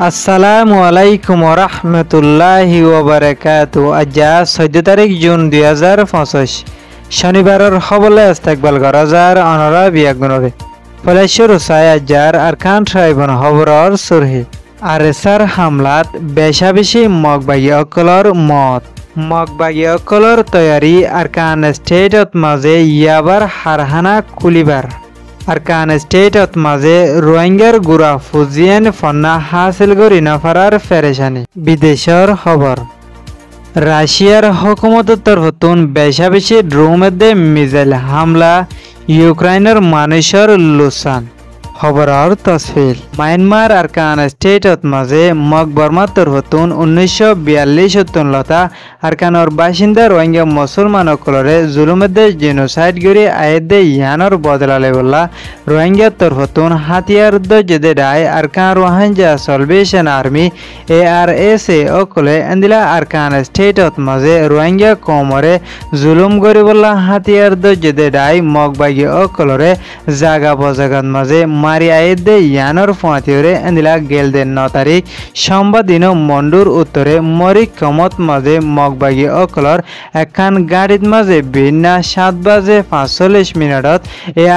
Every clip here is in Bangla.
আসসালামু আলাইকুম রহমতুল্লাহি ওবারাকাতু। আজ 14 তারিখ জুন 2025 শনিবারের খবরে ইস্তেকবাল করা যার অনরা বিয়াগুনরে ফলেশ্বর সায় আজার আরকান সাহেবন খবরর সুরহি আরেসার হামলাত বেশাবেশি মগবাগী অকলর মত মগবাগী অকলর তৈয়ারি আরকান স্টেটত মাঝে ইয়াবার হারহানা কুলিবার আরকান স্টেটত মাঝে রোহিঙ্গার গুড়া ফুজিয়েন ফন্না হাসিল করি নফারার ফেরেশানি বিদেশের খবর রাশিয়ার হুকুমতের তরফতুন বেশাবেশি ড্রোমেদে মিসাইল হামলা ইউক্রাইনের মানুষের লুসান খবরের তসফিল মায়ানমার আরকান স্টেটত মাঝে মকবর্মার তরফতুন 1942 লতা আরকানর বাসিন্দা রোহিঙ্গা মুসলমান অকলরে জুলুমেদে জেনোসাইড গরি আয়েদে ইয়ানর বদলালে বলা রোহিঙ্গা তরফতুন হাতিয়ার দজেদে die Arkan Rohingya সলভেশন army ARSA অকলে এন্দিলা আরকান স্টেটত মাঝে রোহিঙ্গা কমরে জুলুম গরি বলা হাতিয়ার দজেদে ডাই মগবাগী অকলরে জাগা বজাগাত মাঝে মারি আয়েদে ইয়ানর ফুয়াতিরে এন্দিলা গেলদে 9 তারিখ সোমবার দিন মন্ডুর উত্তরে মরিক কমত মাঝে মগবাগী অকলর এখান গাড়িত মাঝে বিনা 7 বাজে 45 মিনিটত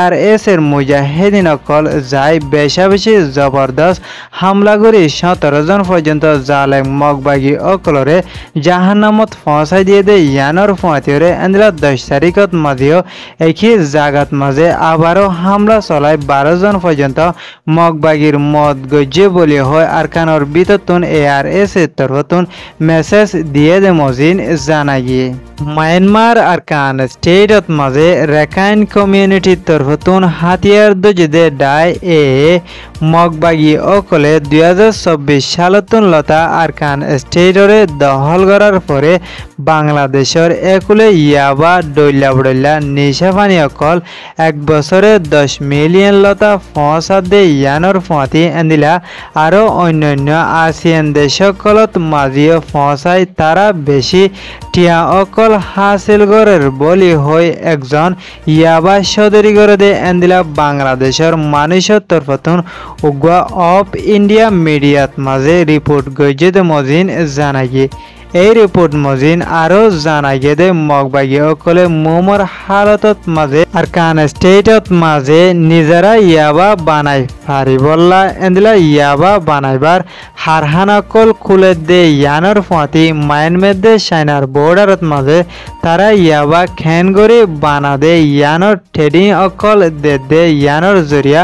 ARS-এর মুজাহিদিন অকল যাই বেশাবেশি জবরদস্ত হামলা করে 17 জন পর্যন্ত জালেম মগবাগী অকলরে জাহান্নামত পৌঁছাই দিয়ে দে ইয়ানর ফুয়াতিরে এন্দিলা 10 তারিখত মাঝেও একই জাগাত মাঝে আবারও হামলা চলায় 12 জন পর্যন্ত মগবাগীর মদ গজ্জে বলি হয় আরকানর বিততুন ARS-এর তরফতুন মেসেজ দিয়ে দে মজিন জানা গিয়ে মায়ানমার আরকান স্টেটত মাঝে রেখাইন কমিউনিটির তরফতুন হাতিয়ার দজেদে ডাই মগবাগী অকলে 2024 সালতুন লতা আরকান স্টেটরে দখল করার পরে বাংলাদেশের একুলে ইয়াবা ডইলা বড়ইলা নিশাফানি অকল 1 বছরে 10 মিলিয়ন লতা ফসাদে ইয়ানর ফাঁতি এন্দিলা আরো অন্যান্য আসিয়ান দেশকলত মাঝিও ফসাই তারা বেশি টিয়া অকল হাসিল করার বলি হয়ে একজন ইয়াবা সদরি করে দে এন্দিলা বাংলাদেশের মানুষের তরফতুন উগুয়া অফ ইন্ডিয়া মিডিয়াত মাঝে রিপোর্ট গজ্জেদে মজিন জানাগি এই রিপোর্ট মজিন আরো জানা গেদে মগবাগী অকলে মোমর হালতত মাঝে আরকান স্টেটত মাঝে নিজেরা ইয়াবা বানাই পারি বললা এন্দিলা ইয়াবা বানাইবার হারহানাকল খুলে দে ইয়ানর ফাঁতি মায়ানমার চাইনার বর্ডারত মাঝে তারা ইয়াবা খেন করে বানা দে ইয়ানর ট্রেডিং অকল দে ইয়ানর জরিয়া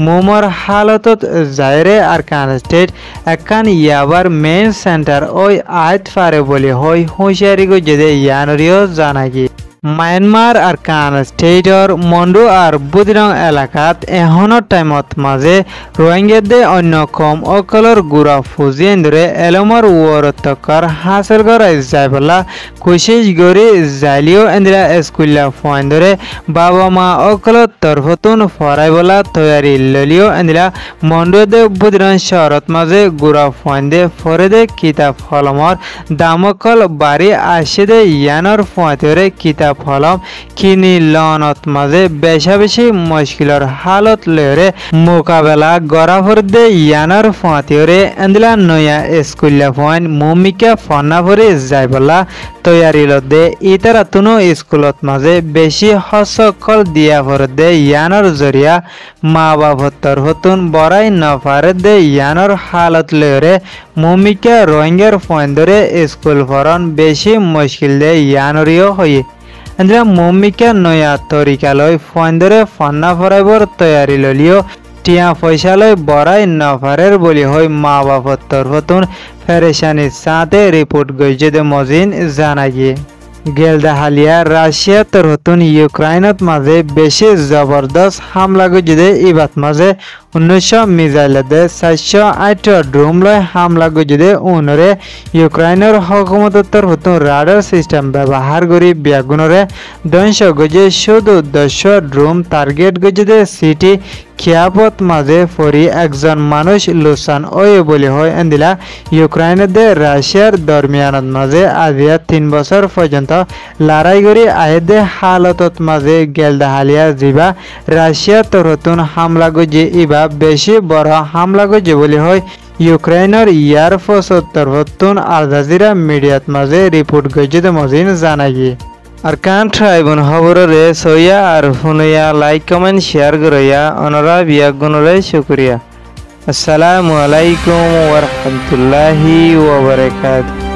মোমর হালতত জায়রে আরকান স্টেট একান ইয়াবার মেইন সেন্টার ওই আয়ত পারে বলে হয় হুঁশিয়ারি গজেদে ইয়ানরিও জানাগি মায়ানমার আরকান স্টেটর মন্ডু আর বুদিরং এলাকাত এহনৰ টাইমত মাঝে রোহিঙ্গাদে অন্য কম অকলর গুড়া ফুজিয়েন ধরে এলমর ওরতকর হাসিল করাই যায় বলা কোশিশ গরি জাইলিও এন্দিরা স্কুল্লা ফোন ধরে বাবা মা অকলর তরফতুন ফরাই বলা তৈয়ারি ললিও এন্দিরা মন্ডুদে বুদিরং শহরত মাঝে গুড়া ফোন দে ফরেদে কিতাব ফলমর দামকল বাড়ি আসে দে ইয়ানর ফুয়াতিরে কিতাব ফলম কিনি লনত মাঝে বেশাবেশি মুশকিলর হালত লয়রে মোকাবেলা গড়া দে ইয়ানর ফাঁতিরে এন্দিলা নয়া স্কুল্লা ফোন মুমিকা ফন্না ভরে যাই বলা তৈয়ারি লদে ইতারা তুনো স্কুলত মাঝে বেশি হসকল দিয়া দে ইয়ানর জরিয়া মা বাবতর হতুন বড়াই নফারে দে ইয়ানর হালত লয়রে মুমিকা রোহিঙ্গার ফোন ধরে স্কুল ফরন বেশি মুশকিল দে ইয়ানরিও হয়ে এন্দিরা মমিকা নয়া তরিকালয় ফোন ধরে ফন্না ফরাইবর তৈয়ারি ললিও টিয়া পয়সালয় বড়াই নফারের বলি হয় মা বাপর তরফতুন ফেরেশানির সাথে রিপোর্ট গজ্জেদে মজিন জানা গিয়ে গেলদা হালিয়া রাশিয়া তরফতুন ইউক্রাইনত মাঝে বেশি জবরদস্ত হামলা গজ্জেদে ইবাত মাঝে 1900 মিসাইলদে 408 ড্রোন লয় হামলা গজ্জেদে উনরে ইউক্রাইনের হুকুমতের তরফতুন রাডার সিস্টেম ব্যবহার করি বিয়াগুনরে ধ্বংস গজে শুধু 10 ড্রোন টার্গেট গজ্জেদে সিটি খিয়াপত মাঝে ফরি একজন মানুষ লুসান ওই বলি হয় এন্দিলা ইউক্রাইনদে রাশিয়ার দরমিয়ানত মাঝে আজিয়া 3 বছর পর্যন্ত লড়াই করি আয়েদে হালতত মাঝে গেলদা হালিয়া জিবা রাশিয়া তরফতুন হামলা গজে ইবা বেশি বড় হামলা গজে বলি হয় ইউক্রেইনৰ ইয়াৰ ফচত্তৰ হত্তন আল জাজিৰা মিডিয়াত মাজে রিপোর্ট গজ্জিত মজিন জানাগি আর কান ট্রাইবন খবরের সইয়া আর শুনইয়া লাইক কমেন্ট শেয়ার করিয়া অনরা বিয়াগুণরে শুক্রিয়া। আসসালামু আলাইকুম ওয়া রাহমাতুল্লাহি ওয়া বারাকাতুহু।